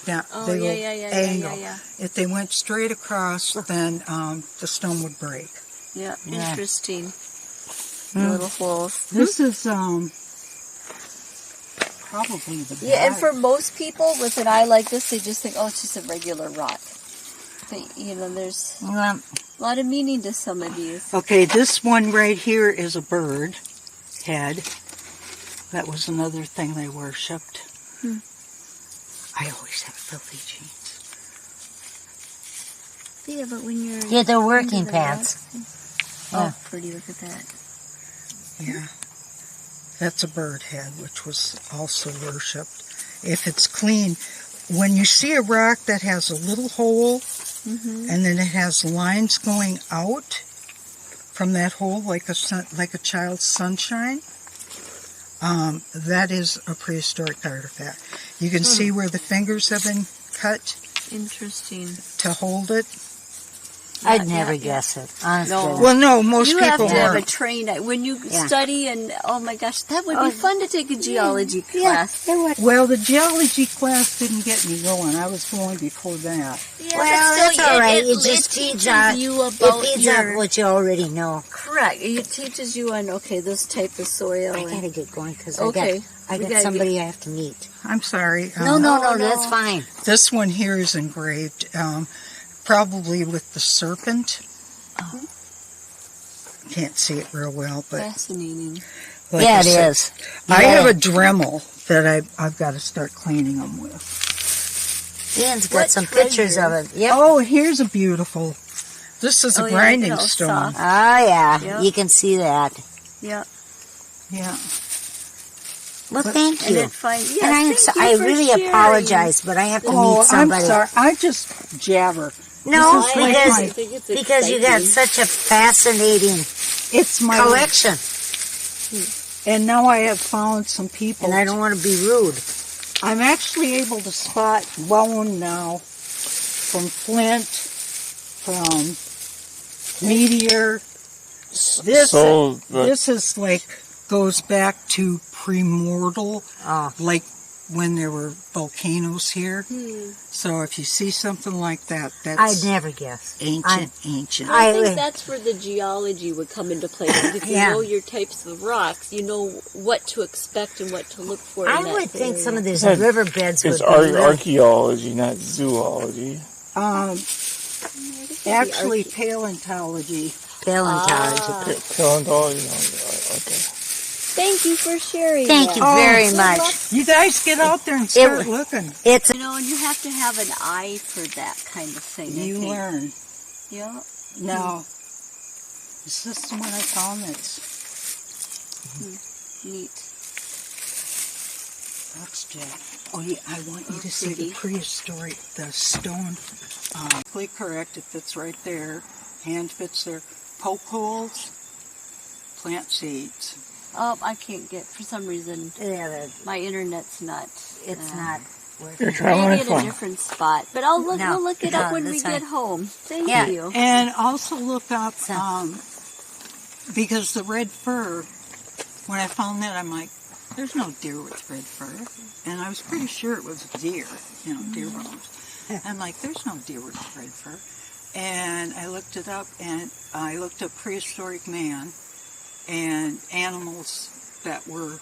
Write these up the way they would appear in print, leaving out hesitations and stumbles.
Yeah, Oh, angle. yeah. If they went straight across, then the stone would break. Yeah, Yeah. interesting. Little holes. This is probably the best. Yeah, and for most people with an eye like this, they just think, oh, it's just a regular rock. But, you know, there's a lot of meaning to some of these. Okay, this one right here is a bird head. That was another thing they worshipped. I always have filthy jeans. Yeah, but when you're... Yeah, they're working pants. Oh, pretty, look at that. Yeah. That's a bird head, which was also worshipped. If it's clean, when you see a rock that has a little hole, and then it has lines going out from that hole like a child's sunshine, that is a prehistoric artifact. You can see where the fingers have been cut. Interesting. To hold it. I'd never guess it, honestly. No. Well, no, most you people have to have a weren't. trained eye. When you study, and oh my gosh, that would be fun to take a geology class. Well, the geology class didn't get me going. I was going before that. Yeah, Well, but that's still, all right. It It just teaches feeds you up about your... what you already know. Correct. It teaches you on, okay, this type of soil. I gotta get going because Okay. I got somebody I have to meet. I'm sorry. No, that's fine. This one here is engraved, probably with the serpent. Can't see it real well, but Fascinating. like Yeah, I it said, is. I Yeah. have a Dremel that I've got to start cleaning them with. Ian's got What some pictures of treasure? it. Yep. Oh, here's a beautiful. This is a yeah, grinding look at how stone. soft. Oh, yeah. Yep. You can see that. Yeah. Yeah. Well, thank And you. it find, yes, And thank you I for really sharing. apologize, but I have to Oh, meet somebody. I'm sorry. I just jabber. No, This is like because my- think it's because you got exciting. such a fascinating It's my collection, And now I have found some people. and I don't want to be rude. I'm actually able to spot bone now from flint, from meteor. This is like goes back to premortal, Oh, like when there were volcanoes here. So if you see something like that, I'd that's never guess. ancient. I think that's where the geology would come into play. Because if you Yeah. know your types of rocks, you know what to expect and what to look for. I in that would think area. some of these It's riverbeds would It's be really- archaeology, not zoology. Actually, paleontology. paleontology. Paleontology. Okay. Thank you for sharing. Thank that. you very much. You guys get out there and start looking. It's You know, and you have to have an eye for that kind of thing. I You think. learn. Yeah. Now, is this the one I found that's Neat. That's Jack. Oh yeah, I want you to see the prehistoric, the stone. Completely correct, it fits right there. Hand fits there. Poke holes, plant seeds. Oh, I can't get, for some reason, my internet's not. it's not You're working. trying Maybe to in a find. different spot. But I'll look. No, We'll look it no, up when that's we fine. get home. Thank Yeah. you. And also look up, So- because the red fur, when I found that, I'm like, there's no deer with red fur. And I was pretty sure it was deer, deer bones. I'm like, there's no deer with red fur. And I looked it up, and I looked up prehistoric man and animals that were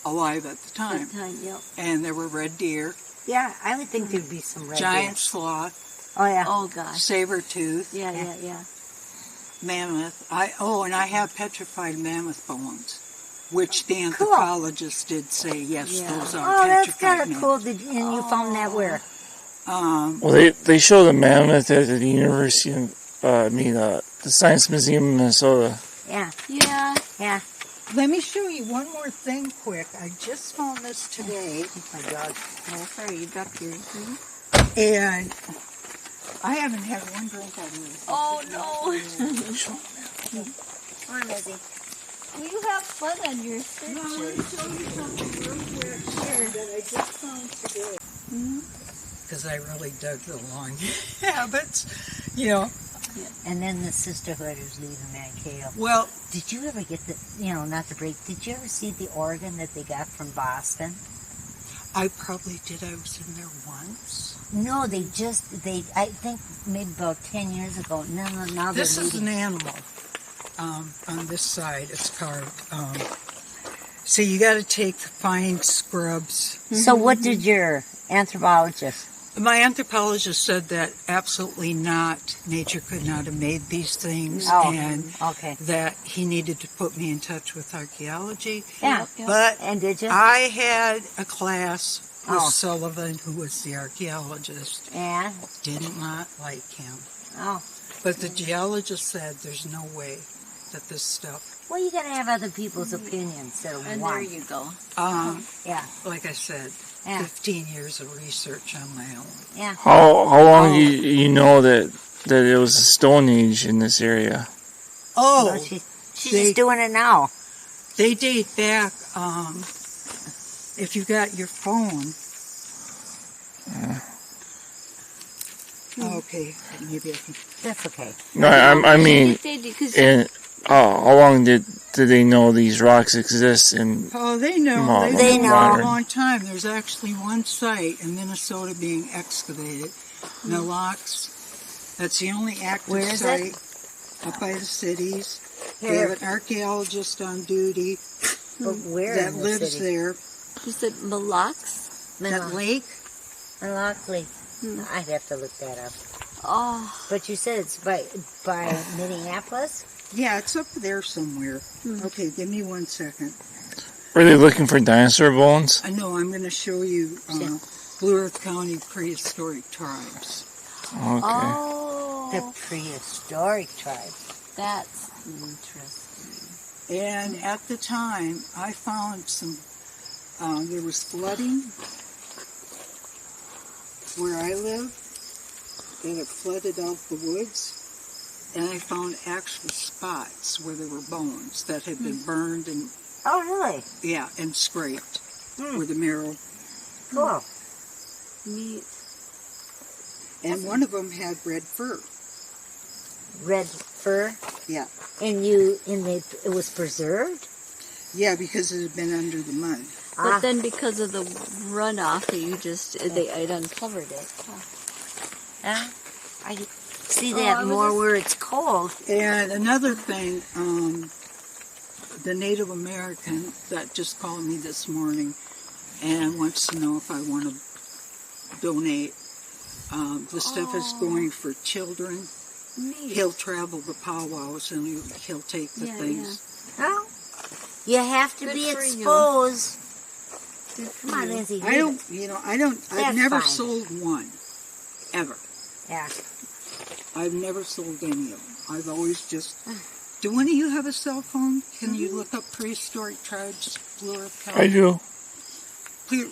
alive at the time. Yep. And there were red deer, Yeah, I would think there'd be some red giant deer. sloth, Oh, yeah. Oh gosh. saber tooth, Yeah. mammoth. And I have petrified mammoth bones, which the anthropologists did say, yes, Yeah. those are Oh, that's petrified kind of cool. And you found that where? Well, they show the mammoth at the University of, the Science Museum in Minnesota. Yeah, Yeah. yeah. Let me show you one more thing quick. I just found this today. Oh, my God. Oh, sorry, you dropped yours. And I haven't had one drink out of this. Oh no. Come on, Lizzie. Will you have fun on your search? No, let me show you something real quick here that I just found today. Because I really dug the long habits, And then the sisterhood is leaving Mankato. Well, Did you ever get the, not to break, did you ever see the organ that they got from Boston? I probably did. I was in there once. No, I think maybe about 10 years ago. Now This they're is meeting. an animal on this side. It's carved. So you got to take the fine scrubs. So what did your anthropologist? My anthropologist said that absolutely not. Nature could not have made these things, and Okay. that he needed to put me in touch with archaeology. Yeah. But And did you? I had a class with Oh. Sullivan, who was the archaeologist. Yeah. Did not like him. Oh. But the geologist said there's no way that this stuff, Well, you gotta have other people's opinions. So And there you go. Yeah. like I said, Yeah. 15 years of research on my own. Yeah. How long do you know that it was a Stone Age in this area? Oh, Well, she's just doing it now. they date back, if you got your phone. Okay, maybe I can. That's okay. No, I mean, Because and how long did they know these rocks exist? And Oh, they know. Modern. They've They known know. for a long time. There's actually one site in Minnesota being excavated. Milox. That's the only active Where is site it? up by the cities. They Here. have an archaeologist on duty But where that in the lives city? there. you said Malox? That lake. Unlikely. I'd have to look that up. Oh, But you said it's by Minneapolis? Yeah, it's up there somewhere. Okay, give me 1 second. were they looking for dinosaur bones? I know I'm going to show you Blue Earth County prehistoric tribes. Okay. The prehistoric tribe. that's interesting. And at the time, I found some, there was flooding where I live, and it flooded out the woods, and I found actual spots where there were bones that had been burned and, Oh, really? yeah, and scraped, where the marrow, Cool. Neat. and one of them had red fur. Red fur? Yeah. And it was preserved? Yeah, because it had been under the mud. But then because of the runoff, they uncovered it. I see that more where it's cold. And another thing, the Native American that just called me this morning and wants to know if I want to donate. The stuff is going for children. Neat. He'll travel the powwows and he'll take the things. Oh, you have to Good be for you. exposed. Come on, Lindsay. I've never fine. sold one. Ever. Yeah. I've never sold any of them. I've always just... Do any of you have a cell phone? Can you look up prehistoric tribes, Blue Earth County? I do. Blue